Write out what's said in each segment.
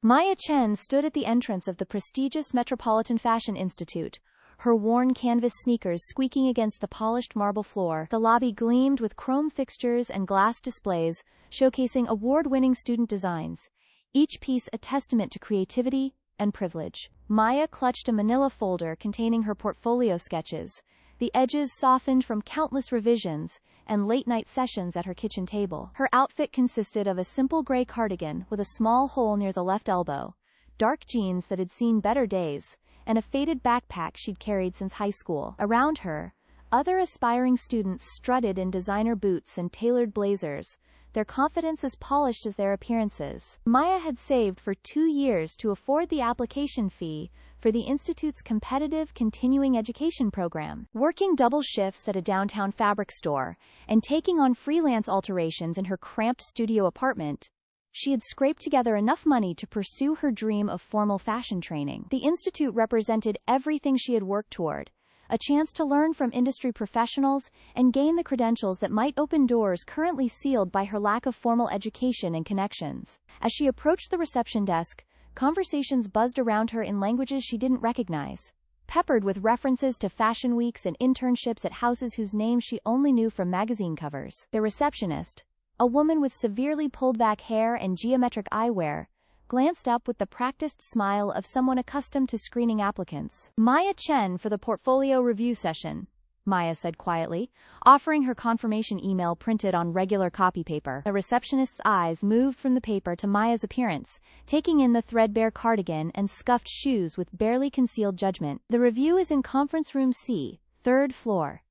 Maya Chen stood at the entrance of the prestigious Metropolitan Fashion Institute, her worn canvas sneakers squeaking against the polished marble floor. The lobby gleamed with chrome fixtures and glass displays, showcasing award-winning student designs, each piece a testament to creativity and privilege. Maya clutched a manila folder containing her portfolio sketches, the edges softened from countless revisions and late-night sessions at her kitchen table. Her outfit consisted of a simple gray cardigan with a small hole near the left elbow, dark jeans that had seen better days, and a faded backpack she'd carried since high school. Around her, other aspiring students strutted in designer boots and tailored blazers, their confidence as polished as their appearances. Maya had saved for 2 years to afford the application fee for the Institute's competitive continuing education program. Working double shifts at a downtown fabric store and taking on freelance alterations in her cramped studio apartment, she had scraped together enough money to pursue her dream of formal fashion training. The Institute represented everything she had worked toward: a chance to learn from industry professionals and gain the credentials that might open doors currently sealed by her lack of formal education and connections. As she approached the reception desk, conversations buzzed around her in languages she didn't recognize, peppered with references to fashion weeks and internships at houses whose names she only knew from magazine covers. The receptionist, a woman with severely pulled-back hair and geometric eyewear, glanced up with the practiced smile of someone accustomed to screening applicants. "Maya Chen for the portfolio review session," Maya said quietly, offering her confirmation email printed on regular copy paper. The receptionist's eyes moved from the paper to Maya's appearance, taking in the threadbare cardigan and scuffed shoes with barely concealed judgment. "The review is in conference room C, 3rd floor."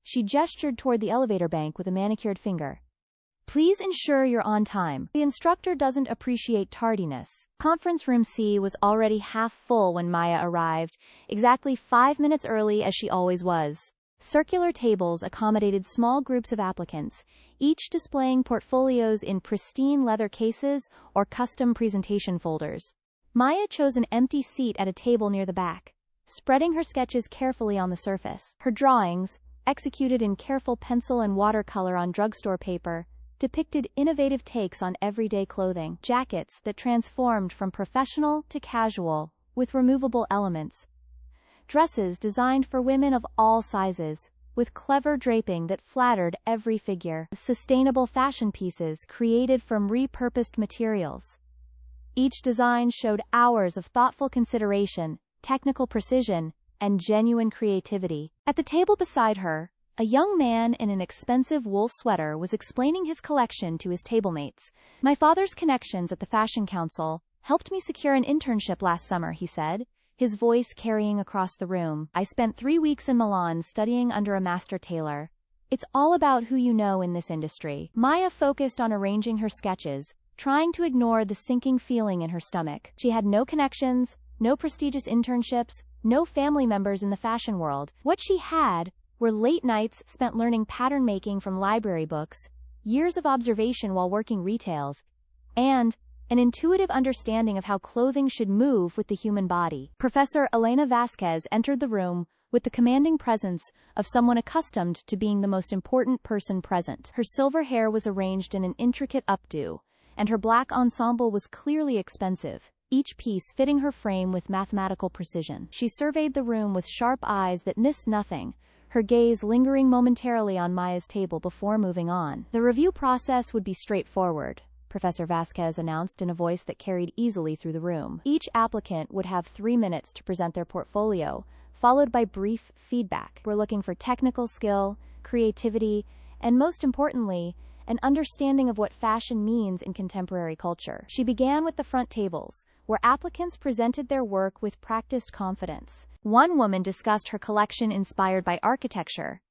She gestured toward the elevator bank with a manicured finger. "Please ensure you're on time. The instructor doesn't appreciate tardiness." Conference room C was already half full when Maya arrived, exactly 5 minutes early as she always was. Circular tables accommodated small groups of applicants, each displaying portfolios in pristine leather cases or custom presentation folders. Maya chose an empty seat at a table near the back, spreading her sketches carefully on the surface. Her drawings, executed in careful pencil and watercolor on drugstore paper, depicted innovative takes on everyday clothing. Jackets that transformed from professional to casual, with removable elements. Dresses designed for women of all sizes, with clever draping that flattered every figure. Sustainable fashion pieces created from repurposed materials. Each design showed hours of thoughtful consideration, technical precision, and genuine creativity. At the table beside her, a young man in an expensive wool sweater was explaining his collection to his tablemates. "My father's connections at the Fashion Council helped me secure an internship last summer," he said, his voice carrying across the room. "I spent 3 weeks in Milan studying under a master tailor. It's all about who you know in this industry." Maya focused on arranging her sketches, trying to ignore the sinking feeling in her stomach. She had no connections, no prestigious internships, no family members in the fashion world. What she had were late nights spent learning pattern making from library books, years of observation while working retails, and an intuitive understanding of how clothing should move with the human body. Professor Elena Vasquez entered the room with the commanding presence of someone accustomed to being the most important person present. Her silver hair was arranged in an intricate updo, and her black ensemble was clearly expensive, each piece fitting her frame with mathematical precision. She surveyed the room with sharp eyes that missed nothing, her gaze lingering momentarily on Maya's table before moving on. "The review process would be straightforward," Professor Vasquez announced in a voice that carried easily through the room. "Each applicant would have 3 minutes to present their portfolio, followed by brief feedback. We're looking for technical skill, creativity, and most importantly, an understanding of what fashion means in contemporary culture." She began with the front tables, where applicants presented their work with practiced confidence. One woman discussed her collection inspired by architecture.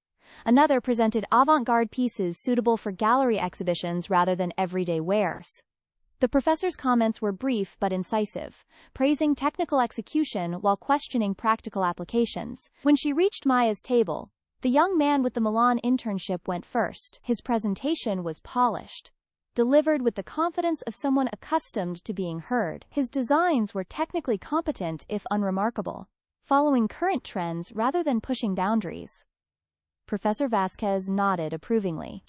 Another presented avant-garde pieces suitable for gallery exhibitions rather than everyday wears. The professor's comments were brief but incisive, praising technical execution while questioning practical applications. When she reached Maya's table, the young man with the Milan internship went first. His presentation was polished, delivered with the confidence of someone accustomed to being heard. His designs were technically competent if unremarkable, following current trends rather than pushing boundaries. Professor Vasquez nodded approvingly.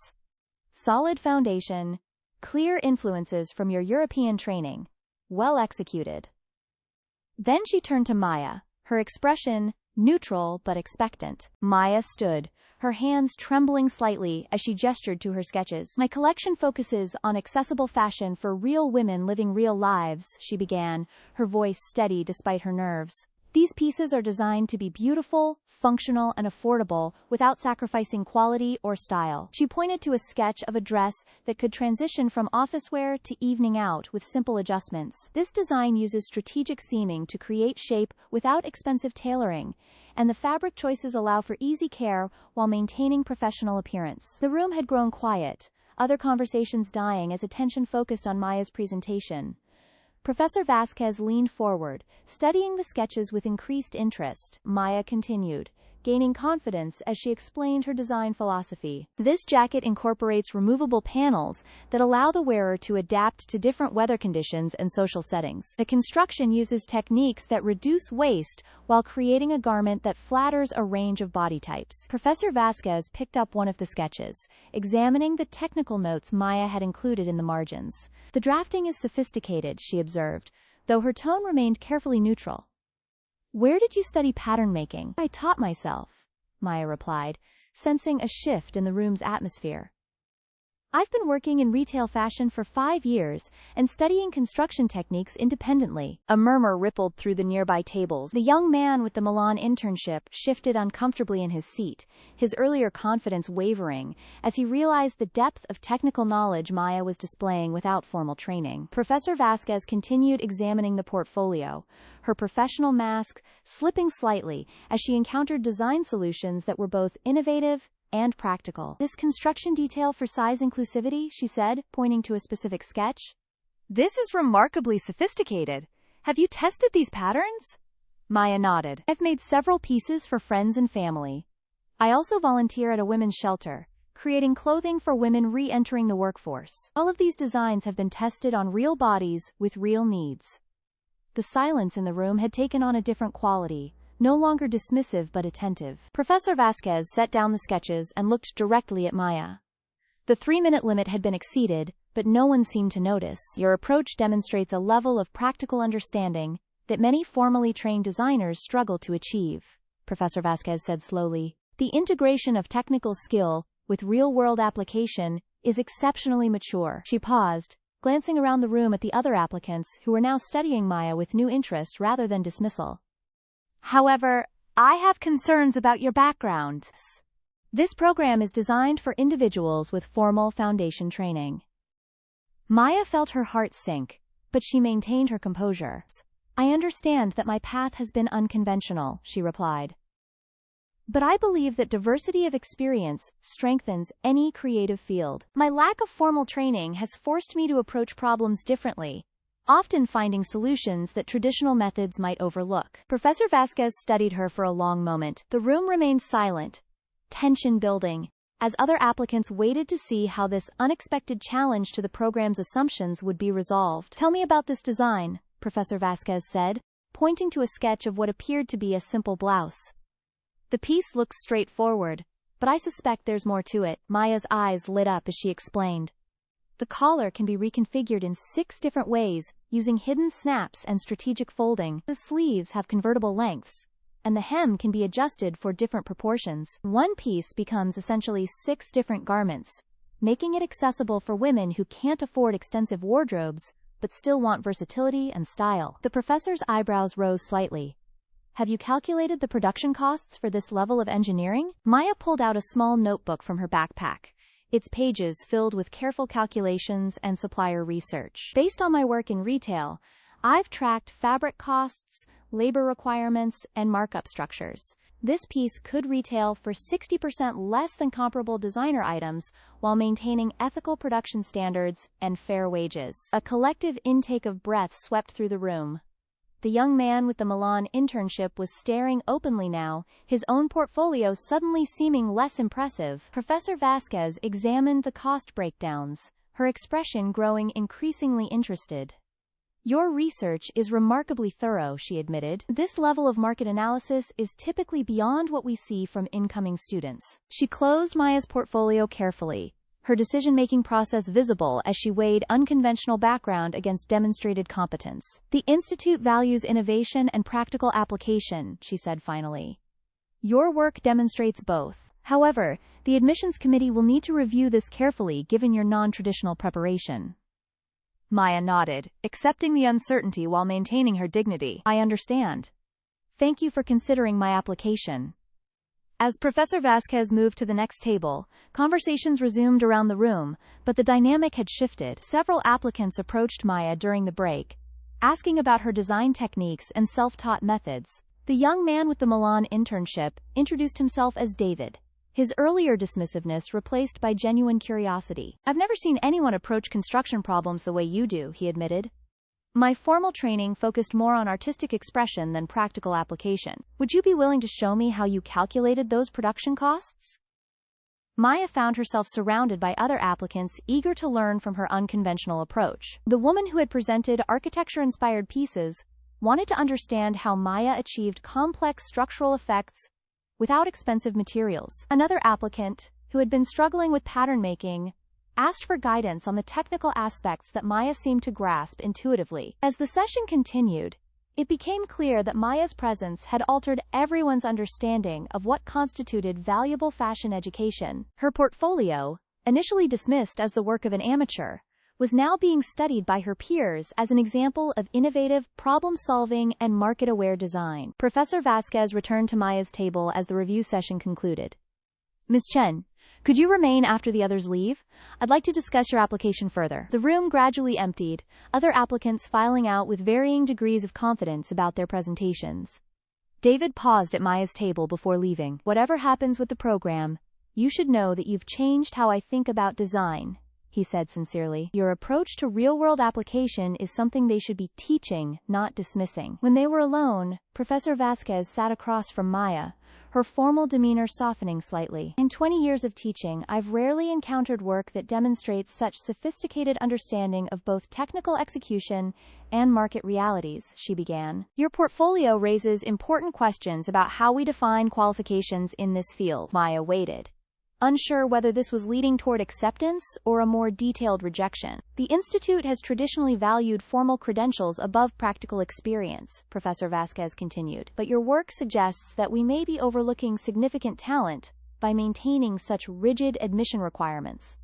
"Solid foundation, clear influences from your European training. well executed. Then she turned to Maya, her expression neutral but expectant. Maya stood, her hands trembling slightly as she gestured to her sketches. My collection focuses on accessible fashion for real women living real lives, she began, her voice steady despite her nerves. These pieces are designed to be beautiful, functional, and affordable without sacrificing quality or style. She pointed to a sketch of a dress that could transition from office wear to evening out with simple adjustments. This design uses strategic seaming to create shape without expensive tailoring, and the fabric choices allow for easy care while maintaining professional appearance. The room had grown quiet, other conversations dying as attention focused on Maya's presentation. Professor Vasquez leaned forward, studying the sketches with increased interest. Maya continued, gaining confidence as she explained her design philosophy. This jacket incorporates removable panels that allow the wearer to adapt to different weather conditions and social settings. The construction uses techniques that reduce waste while creating a garment that flatters a range of body types. Professor Vasquez picked up one of the sketches, examining the technical notes Maya had included in the margins. The drafting is sophisticated, she observed, though her tone remained carefully neutral. Where did you study pattern making? I taught myself, Maya replied, sensing a shift in the room's atmosphere. I've been working in retail fashion for 5 years and studying construction techniques independently. A murmur rippled through the nearby tables. The young man with the Milan internship shifted uncomfortably in his seat, his earlier confidence wavering, as he realized the depth of technical knowledge Maya was displaying without formal training. Professor Vasquez continued examining the portfolio, her professional mask slipping slightly as she encountered design solutions that were both innovative and practical. This construction detail for size inclusivity, she said, pointing to a specific sketch. This is remarkably sophisticated. Have you tested these patterns? Maya nodded. I've made several pieces for friends and family. I also volunteer at a women's shelter, creating clothing for women re-entering the workforce. All of these designs have been tested on real bodies with real needs. The silence in the room had taken on a different quality, no longer dismissive but attentive. Professor Vasquez set down the sketches and looked directly at Maya. The 3-minute limit had been exceeded, but no one seemed to notice. Your approach demonstrates a level of practical understanding that many formally trained designers struggle to achieve, Professor Vasquez said slowly. The integration of technical skill with real-world application is exceptionally mature. She paused, glancing around the room at the other applicants who were now studying Maya with new interest rather than dismissal. However, I have concerns about your background. This program is designed for individuals with formal foundation training. Maya felt her heart sink, but she maintained her composure. I understand that my path has been unconventional, she replied. But I believe that diversity of experience strengthens any creative field. My lack of formal training has forced me to approach problems differently, often finding solutions that traditional methods might overlook. Professor Vasquez studied her for a long moment. The room remained silent, tension building, as other applicants waited to see how this unexpected challenge to the program's assumptions would be resolved. Tell me about this design, Professor Vasquez said, pointing to a sketch of what appeared to be a simple blouse. The piece looks straightforward, but I suspect there's more to it. Maya's eyes lit up as she explained. The collar can be reconfigured in 6 different ways, using hidden snaps and strategic folding. The sleeves have convertible lengths, and the hem can be adjusted for different proportions. One piece becomes essentially 6 different garments, making it accessible for women who can't afford extensive wardrobes, but still want versatility and style. The professor's eyebrows rose slightly. Have you calculated the production costs for this level of engineering? Maya pulled out a small notebook from her backpack, its pages filled with careful calculations and supplier research. Based on my work in retail, I've tracked fabric costs, labor requirements, and markup structures. This piece could retail for 60% less than comparable designer items while maintaining ethical production standards and fair wages. A collective intake of breath swept through the room. The young man with the Milan internship was staring openly now, his own portfolio suddenly seeming less impressive. Professor Vasquez examined the cost breakdowns, her expression growing increasingly interested. Your research is remarkably thorough, she admitted. This level of market analysis is typically beyond what we see from incoming students. She closed Maya's portfolio carefully, her decision-making process visible as she weighed unconventional background against demonstrated competence. "The Institute values innovation and practical application," she said finally. "Your work demonstrates both. However, the admissions committee will need to review this carefully given your non-traditional preparation." Maya nodded, accepting the uncertainty while maintaining her dignity. "I understand. Thank you for considering my application." As Professor Vasquez moved to the next table, conversations resumed around the room, but the dynamic had shifted. Several applicants approached Maya during the break, asking about her design techniques and self-taught methods. The young man with the Milan internship introduced himself as David, his earlier dismissiveness replaced by genuine curiosity. "I've never seen anyone approach construction problems the way you do," he admitted. "My formal training focused more on artistic expression than practical application. Would you be willing to show me how you calculated those production costs?" Maya found herself surrounded by other applicants eager to learn from her unconventional approach. The woman who had presented architecture-inspired pieces wanted to understand how Maya achieved complex structural effects without expensive materials. Another applicant, who had been struggling with pattern making, asked for guidance on the technical aspects that Maya seemed to grasp intuitively. As the session continued, it became clear that Maya's presence had altered everyone's understanding of what constituted valuable fashion education. Her portfolio, initially dismissed as the work of an amateur, was now being studied by her peers as an example of innovative, problem-solving, and market-aware design. Professor Vasquez returned to Maya's table as the review session concluded. "Ms. Chen, could you remain after the others leave? I'd like to discuss your application further." The room gradually emptied, other applicants filing out with varying degrees of confidence about their presentations. David paused at Maya's table before leaving. "Whatever happens with the program, you should know that you've changed how I think about design," he said sincerely. "Your approach to real-world application is something they should be teaching, not dismissing." When they were alone, Professor Vasquez sat across from Maya, her formal demeanor softening slightly. "In 20 years of teaching, I've rarely encountered work that demonstrates such sophisticated understanding of both technical execution and market realities," she began. "Your portfolio raises important questions about how we define qualifications in this field." Maya waited, unsure whether this was leading toward acceptance or a more detailed rejection. "The Institute has traditionally valued formal credentials above practical experience," Professor Vasquez continued, "but your work suggests that we may be overlooking significant talent by maintaining such rigid admission requirements."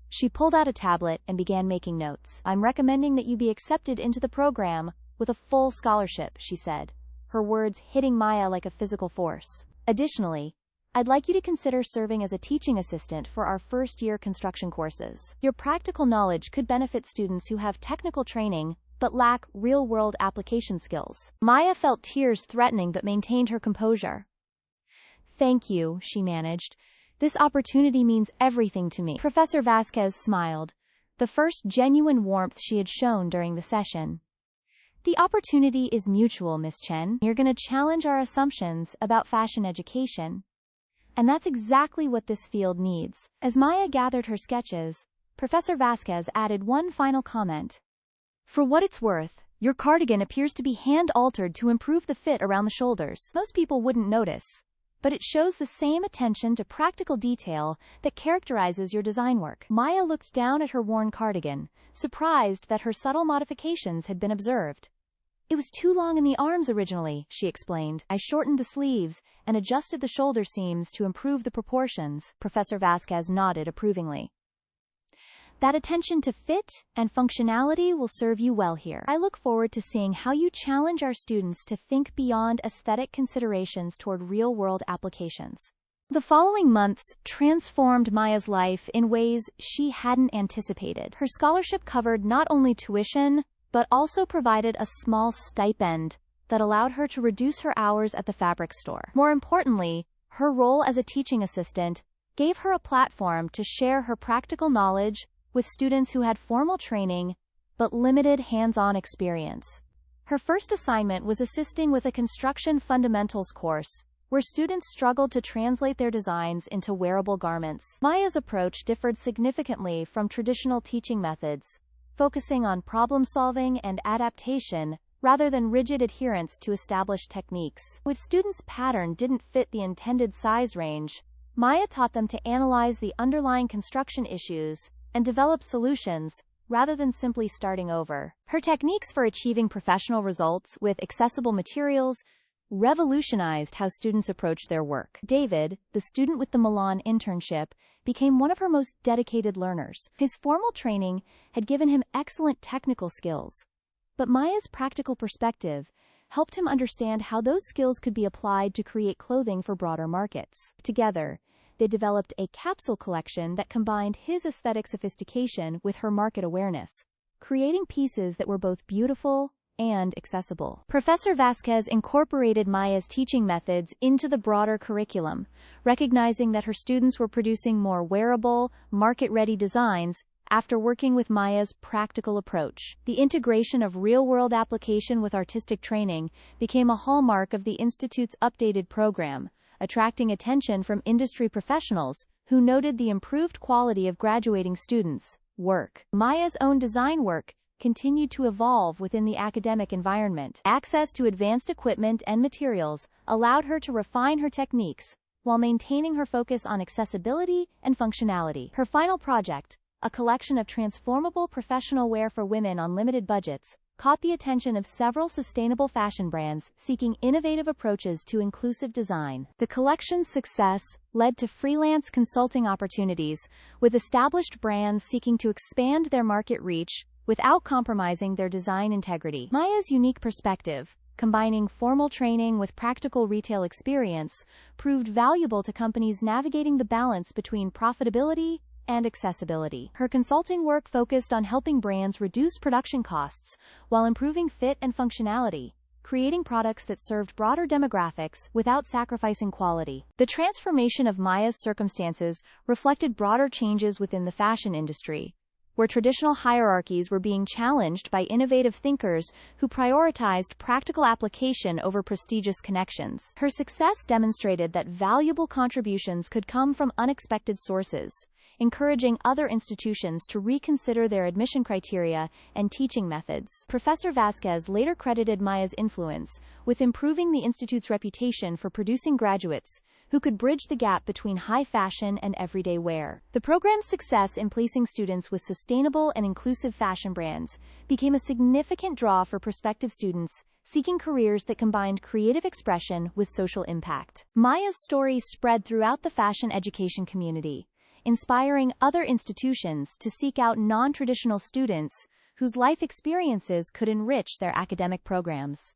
She pulled out a tablet and began making notes. "I'm recommending that you be accepted into the program with a full scholarship," she said, her words hitting Maya like a physical force. "Additionally, I'd like you to consider serving as a teaching assistant for our first-year construction courses. Your practical knowledge could benefit students who have technical training but lack real-world application skills." Maya felt tears threatening but maintained her composure. "Thank you," she managed. "This opportunity means everything to me." Professor Vasquez smiled, the first genuine warmth she had shown during the session. "The opportunity is mutual, Miss Chen. You're going to challenge our assumptions about fashion education. And that's exactly what this field needs." As Maya gathered her sketches, Professor Vasquez added one final comment. "For what it's worth, your cardigan appears to be hand-altered to improve the fit around the shoulders. Most people wouldn't notice, but it shows the same attention to practical detail that characterizes your design work." Maya looked down at her worn cardigan, surprised that her subtle modifications had been observed. "It was too long in the arms originally," she explained. "I shortened the sleeves and adjusted the shoulder seams to improve the proportions." Professor Vasquez nodded approvingly. "That attention to fit and functionality will serve you well here. I look forward to seeing how you challenge our students to think beyond aesthetic considerations toward real-world applications." The following months transformed Maya's life in ways she hadn't anticipated. Her scholarship covered not only tuition, but also provided a small stipend that allowed her to reduce her hours at the fabric store. More importantly, her role as a teaching assistant gave her a platform to share her practical knowledge with students who had formal training but limited hands-on experience. Her first assignment was assisting with a construction fundamentals course, where students struggled to translate their designs into wearable garments. Maya's approach differed significantly from traditional teaching methods, focusing on problem-solving and adaptation rather than rigid adherence to established techniques. When students' pattern didn't fit the intended size range, Maya taught them to analyze the underlying construction issues and develop solutions rather than simply starting over. Her techniques for achieving professional results with accessible materials revolutionized how students approach their work. David, the student with the Milan internship, became one of her most dedicated learners. His formal training had given him excellent technical skills, but Maya's practical perspective helped him understand how those skills could be applied to create clothing for broader markets. Together, they developed a capsule collection that combined his aesthetic sophistication with her market awareness, creating pieces that were both beautiful and accessible. Professor Vasquez incorporated Maya's teaching methods into the broader curriculum, recognizing that her students were producing more wearable, market-ready designs after working with Maya's practical approach. The integration of real-world application with artistic training became a hallmark of the Institute's updated program, attracting attention from industry professionals who noted the improved quality of graduating students' work. Maya's own design work continued to evolve within the academic environment. Access to advanced equipment and materials allowed her to refine her techniques while maintaining her focus on accessibility and functionality. Her final project, a collection of transformable professional wear for women on limited budgets, caught the attention of several sustainable fashion brands seeking innovative approaches to inclusive design. The collection's success led to freelance consulting opportunities, with established brands seeking to expand their market reach without compromising their design integrity. Maya's unique perspective, combining formal training with practical retail experience, proved valuable to companies navigating the balance between profitability and accessibility. Her consulting work focused on helping brands reduce production costs while improving fit and functionality, creating products that served broader demographics without sacrificing quality. The transformation of Maya's circumstances reflected broader changes within the fashion industry, where traditional hierarchies were being challenged by innovative thinkers who prioritized practical application over prestigious connections. Her success demonstrated that valuable contributions could come from unexpected sources, encouraging other institutions to reconsider their admission criteria and teaching methods. Professor Vasquez later credited Maya's influence with improving the institute's reputation for producing graduates who could bridge the gap between high fashion and everyday wear. The program's success in placing students with sustainable and inclusive fashion brands became a significant draw for prospective students seeking careers that combined creative expression with social impact. Maya's story spread throughout the fashion education community, inspiring other institutions to seek out non-traditional students whose life experiences could enrich their academic programs.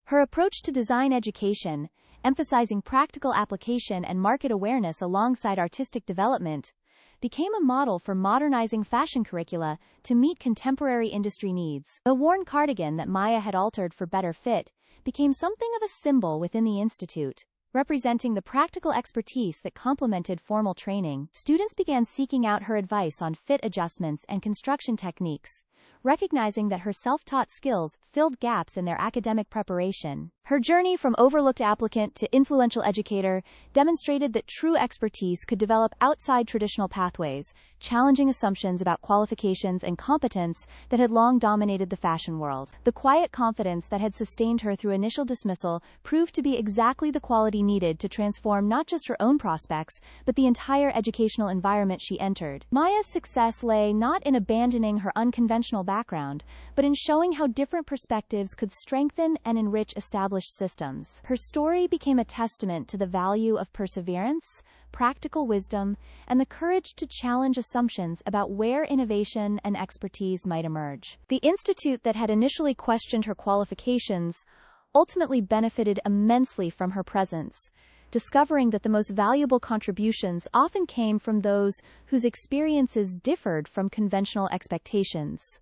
Her approach to design education, emphasizing practical application and market awareness alongside artistic development, became a model for modernizing fashion curricula to meet contemporary industry needs. The worn cardigan that Maya had altered for better fit became something of a symbol within the institute, representing the practical expertise that complemented formal training. Students began seeking out her advice on fit adjustments and construction techniques, recognizing that her self-taught skills filled gaps in their academic preparation. Her journey from overlooked applicant to influential educator demonstrated that true expertise could develop outside traditional pathways, challenging assumptions about qualifications and competence that had long dominated the fashion world. The quiet confidence that had sustained her through initial dismissal proved to be exactly the quality needed to transform not just her own prospects, but the entire educational environment she entered. Maya's success lay not in abandoning her unconventional background, but in showing how different perspectives could strengthen and enrich established systems. Her story became a testament to the value of perseverance, practical wisdom, and the courage to challenge assumptions about where innovation and expertise might emerge. The institute that had initially questioned her qualifications ultimately benefited immensely from her presence, discovering that the most valuable contributions often came from those whose experiences differed from conventional expectations.